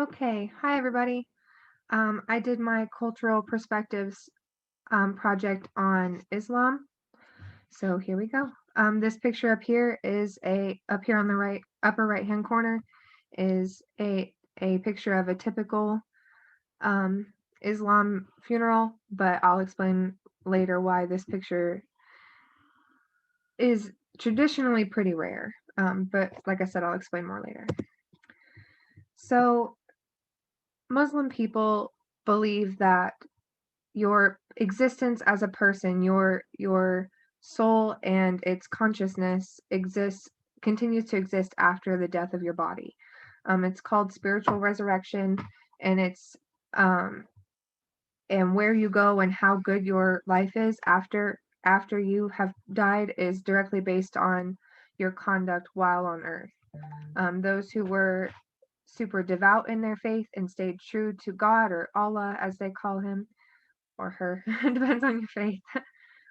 Okay, hi everybody. I did my cultural perspectives project on Islam. So here we go. This picture up here is up here on the right upper right hand corner is a picture of a typical um, Islam funeral, but I'll explain later why this picture is traditionally pretty rare. But like I said, I'll explain more later. So Muslim people believe that your existence as a person, your soul and its consciousness continues to exist after the death of your body. It's called spiritual resurrection, and it's um, and where you go and how good your life is after you have died is directly based on your conduct while on earth. Those who were super devout in their faith and stayed true to God, or Allah as they call him, or her, depends on your faith,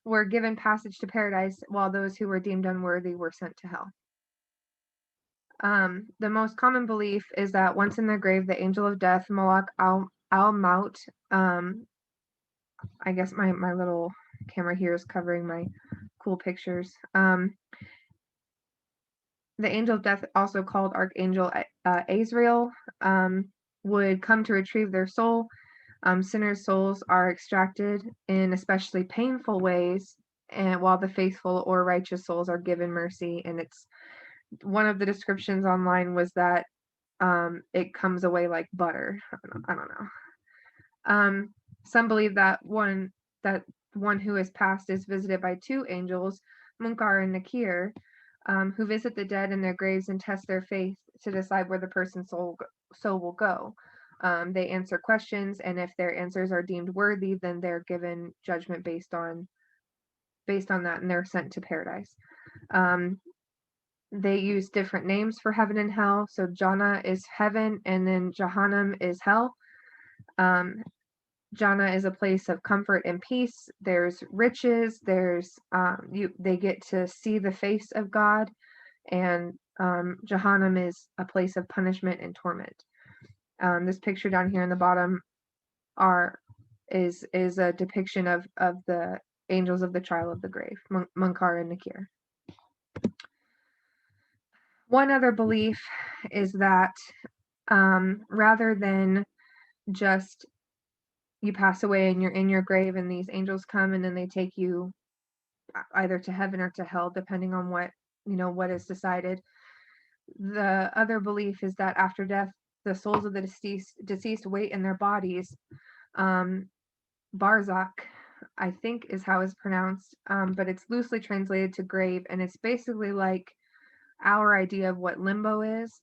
were given passage to paradise, while those who were deemed unworthy were sent to hell. The most common belief is that once in their grave, the angel of death, Malak al-Maut, I guess my little camera here is covering my cool pictures. The angel of death, also called Archangel Azrael, would come to retrieve their soul. Sinners' souls are extracted in especially painful ways, and while the faithful or righteous souls are given mercy. And it's one of the descriptions online was that it comes away like butter. I don't know. Some believe that one who is passed is visited by two angels, Munkar and Nakir, who visit the dead in their graves and test their faith to decide where the person's soul will go. They answer questions, and if their answers are deemed worthy, then they're given judgment based on that, and they're sent to paradise. They use different names for heaven and hell. So Jannah is heaven, and then Jahannam is hell. Jannah is a place of comfort and peace. There's riches. They get to see the face of God, and Jahannam is a place of punishment and torment. This picture down here in the bottom is a depiction of the angels of the trial of the grave, Munkar and Nakir. One other belief is that rather than just you pass away and you're in your grave and these angels come and then they take you either to heaven or to hell, depending on what is decided. The other belief is that after death, the souls of the deceased wait in their bodies. Barzakh, I think, is how it's pronounced, but it's loosely translated to grave, and it's basically like our idea of what limbo is.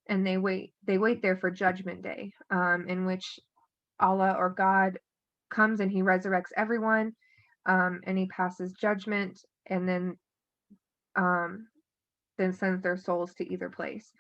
And they wait there for Judgment Day, in which Allah or God comes and he resurrects everyone, and he passes judgment, and then sends their souls to either place.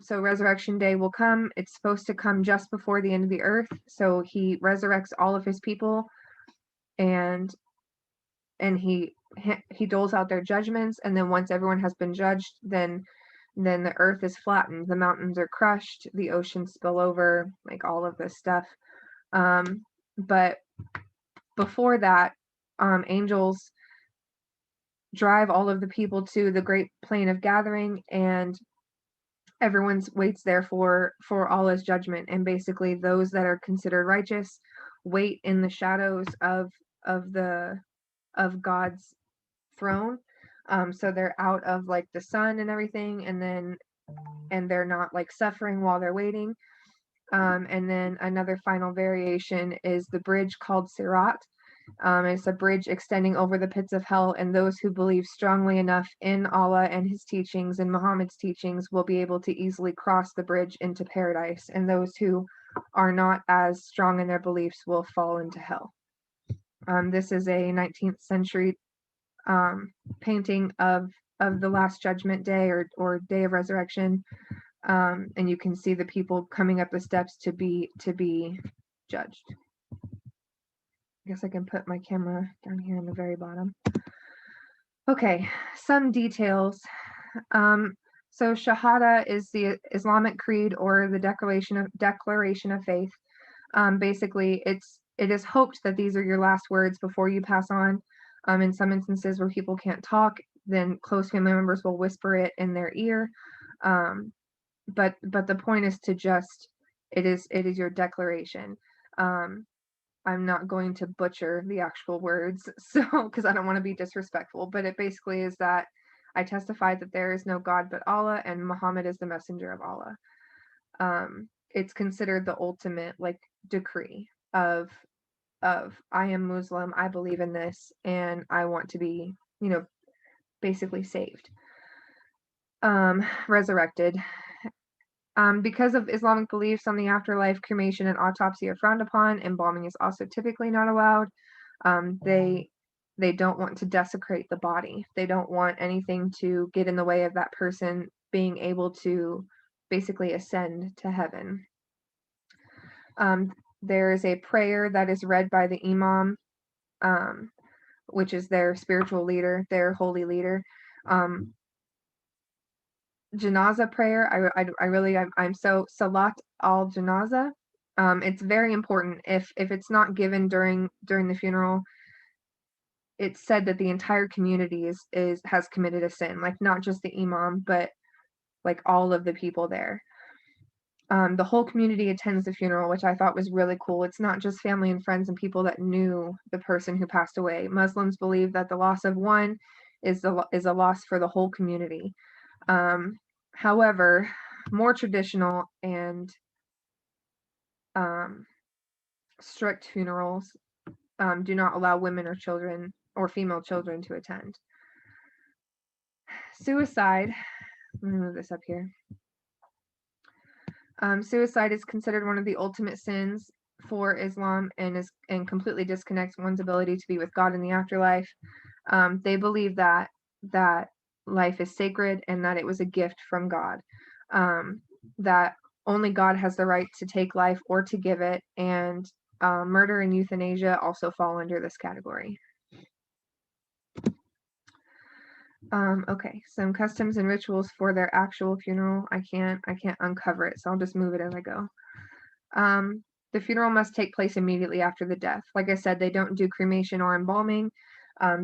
So Resurrection Day will come. It's supposed to come just before the end of the earth. So he resurrects all of his people, and he doles out their judgments. And then once everyone has been judged, then the earth is flattened, the mountains are crushed, the oceans spill over, like all of this stuff. But before that, angels drive all of the people to the great plain of gathering, and everyone waits there for Allah's judgment. And basically those that are considered righteous wait in the shadows of God's throne. So they're out of like the sun and everything, and they're not like suffering while they're waiting. And then another final variation is the bridge called Sirat. It's a bridge extending over the pits of hell, and those who believe strongly enough in Allah and his teachings and Muhammad's teachings will be able to easily cross the bridge into paradise, and those who are not as strong in their beliefs will fall into hell. This is a 19th century painting of the Last Judgment Day, or Day of Resurrection, and you can see the people coming up the steps to be judged. I guess I can put my camera down here in the very bottom. Okay, some details. So Shahada is the Islamic creed, or the declaration of faith. Basically, it is hoped that these are your last words before you pass on. In some instances where people can't talk, then close family members will whisper it in their ear. But the point is to just, it is your declaration. I'm not going to butcher the actual words, so, because I don't want to be disrespectful, but it basically is that I testify that there is no God but Allah, and Muhammad is the messenger of Allah. It's considered the ultimate like decree of I am Muslim, I believe in this, and I want to be, basically saved. Resurrected. Because of Islamic beliefs on the afterlife, cremation and autopsy are frowned upon. Embalming is also typically not allowed. They don't want to desecrate the body. They don't want anything to get in the way of that person being able to basically ascend to heaven. There is a prayer that is read by the imam, which is their spiritual leader, their holy leader. Janaza prayer. I'm so Salat al Janaza. It's very important. If it's not given during the funeral, it's said that the entire community has committed a sin, like not just the imam, but like all of the people there. The whole community attends the funeral, which I thought was really cool. It's not just family and friends and people that knew the person who passed away. Muslims believe that the loss of one is a loss for the whole community. However, more traditional and strict funerals do not allow women or children or female children to attend. Suicide. Let me move this up here. Suicide is considered one of the ultimate sins for Islam, and completely disconnects one's ability to be with God in the afterlife. They believe that life is sacred and that it was a gift from God. That only God has the right to take life or to give it, and murder and euthanasia also fall under this category. Okay, some customs and rituals for their actual funeral. I can't uncover it, so I'll just move it as I go. The funeral must take place immediately after the death. Like I said, they don't do cremation or embalming.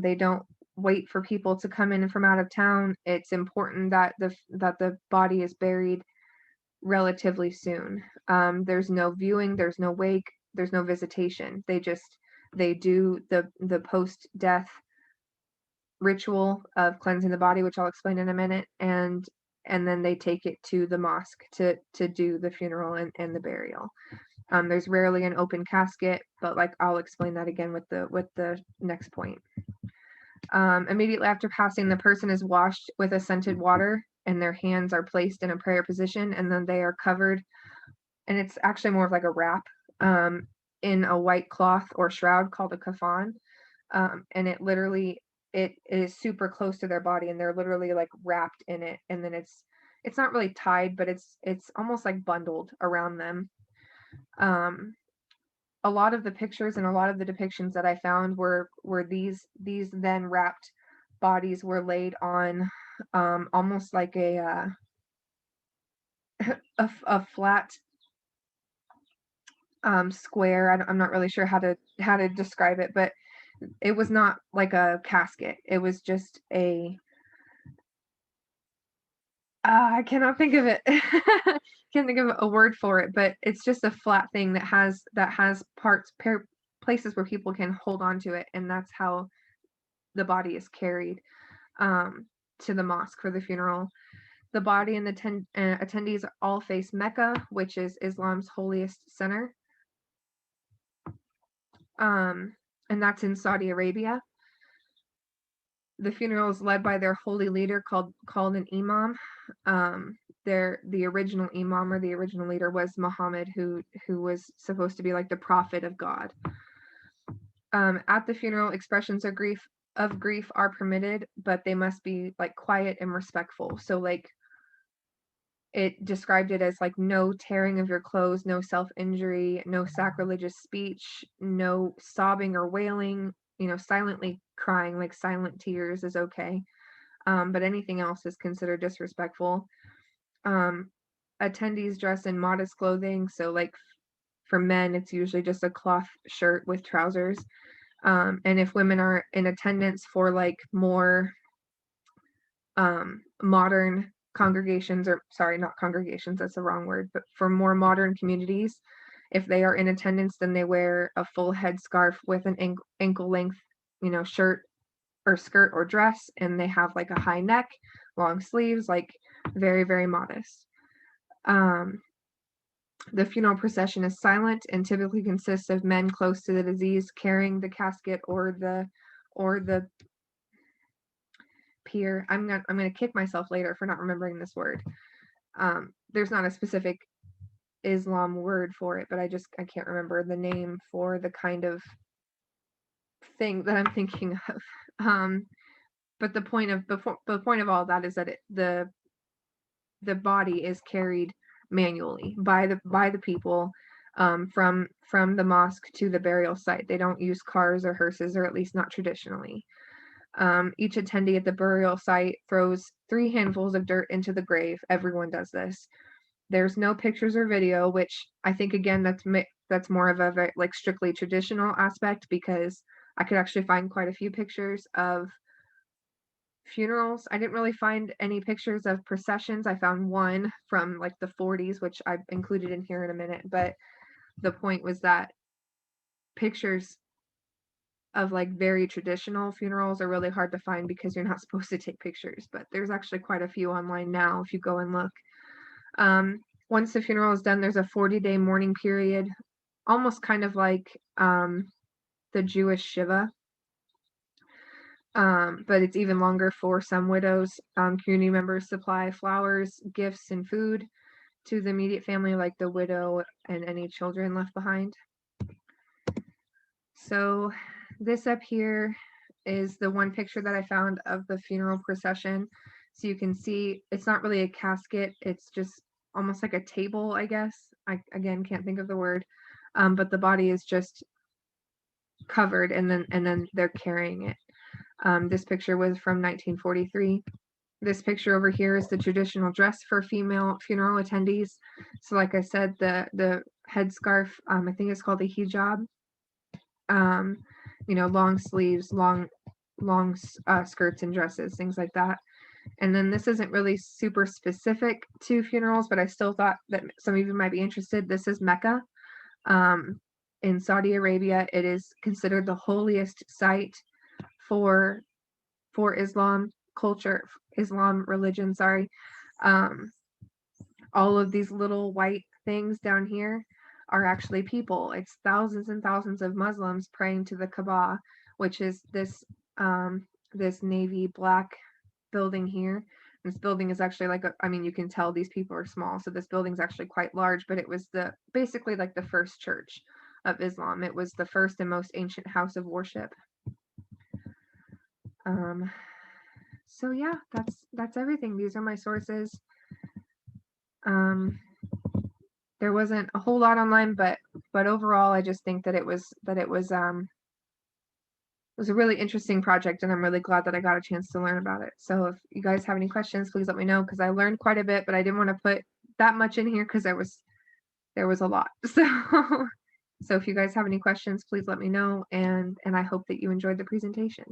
They don't wait for people to come in from out of town. It's important that the body is buried relatively soon. There's no viewing, there's no wake, there's no visitation. They do the post-death ritual of cleansing the body, which I'll explain in a minute, and then they take it to the mosque to do the funeral and the burial. There's rarely an open casket, but like I'll explain that again with the next point. Immediately after passing, the person is washed with a scented water, and their hands are placed in a prayer position, and then they are covered, and it's actually more of like a wrap, in a white cloth or shroud called a kafan, and it is super close to their body, and they're literally like wrapped in it, and then it's not really tied, but it's almost like bundled around them. A lot of the pictures and a lot of the depictions that I found were these then wrapped bodies were laid on almost like a flat square. I'm not really sure how to describe it, but it was not like a casket. It was just I cannot think of it. Can't think of a word for it, but it's just a flat thing that has places where people can hold on to it, and that's how the body is carried to the mosque for the funeral. The body and the attendees all face Mecca, which is Islam's holiest center, and that's in Saudi Arabia. The funeral is led by their holy leader called an imam. The original imam, or the original leader, was Muhammad, who was supposed to be like the prophet of God. At the funeral, expressions of grief are permitted, but they must be like quiet and respectful. So like it described it as like no tearing of your clothes, no self-injury, no sacrilegious speech, no sobbing or wailing, silently crying, like silent tears is okay. But anything else is considered disrespectful. Um, Attendees dress in modest clothing, so like for men, it's usually just a cloth shirt with trousers. And if women are in attendance for like more modern congregations, or sorry, not congregations, that's the wrong word, but for more modern communities, if they are in attendance, then they wear a full headscarf with an ankle length, shirt or skirt or dress, and they have like a high neck, long sleeves, like very, very modest. The funeral procession is silent and typically consists of men close to the deceased carrying the casket or the pier. I'm gonna kick myself later for not remembering this word. There's not a specific Islam word for it, but I can't remember the name for the kind of thing that I'm thinking of. But the point of all that is that the body is carried manually by the people, from the mosque to the burial site. They don't use cars or hearses, or at least not traditionally. Each attendee at the burial site throws 3 handfuls of dirt into the grave. Everyone does this. There's no pictures or video, which I think again that's more of a very, like, strictly traditional aspect, because I could actually find quite a few pictures of funerals. I didn't really find any pictures of processions. I found one from like the 40s, which I've included in here in a minute, but the point was that pictures of like very traditional funerals are really hard to find because you're not supposed to take pictures, but there's actually quite a few online now if you go and look. Once the funeral is done, there's a 40-day mourning period, almost kind of like the Jewish Shiva. But it's even longer for some widows. Community members supply flowers, gifts, and food to the immediate family, like the widow and any children left behind. So this up here is the one picture that I found of the funeral procession. So you can see it's not really a casket, it's just almost like a table, I guess. I again can't think of the word. But the body is just covered, and then they're carrying it. This picture was from 1943. This picture over here is the traditional dress for female funeral attendees. So like I said, the headscarf, I think it's called a hijab. Long sleeves, long skirts and dresses, things like that. And then this isn't really super specific to funerals, but I still thought that some of you might be interested. This is Mecca. In Saudi Arabia, it is considered the holiest site for Islam culture, Islam religion, sorry. All of these little white things down here are actually people. It's thousands and thousands of Muslims praying to the Kaaba, which is this navy black building here. This building is actually like you can tell these people are small, so this building's actually quite large, but it was basically like the first church of Islam. It was the first and most ancient house of worship. So yeah, that's everything. These are my sources. There wasn't a whole lot online, but overall, I just think that it was a really interesting project, and I'm really glad that I got a chance to learn about it. So if you guys have any questions, please let me know, because I learned quite a bit, but I didn't want to put that much in here because there was a lot. So if you guys have any questions, please let me know, and I hope that you enjoyed the presentation.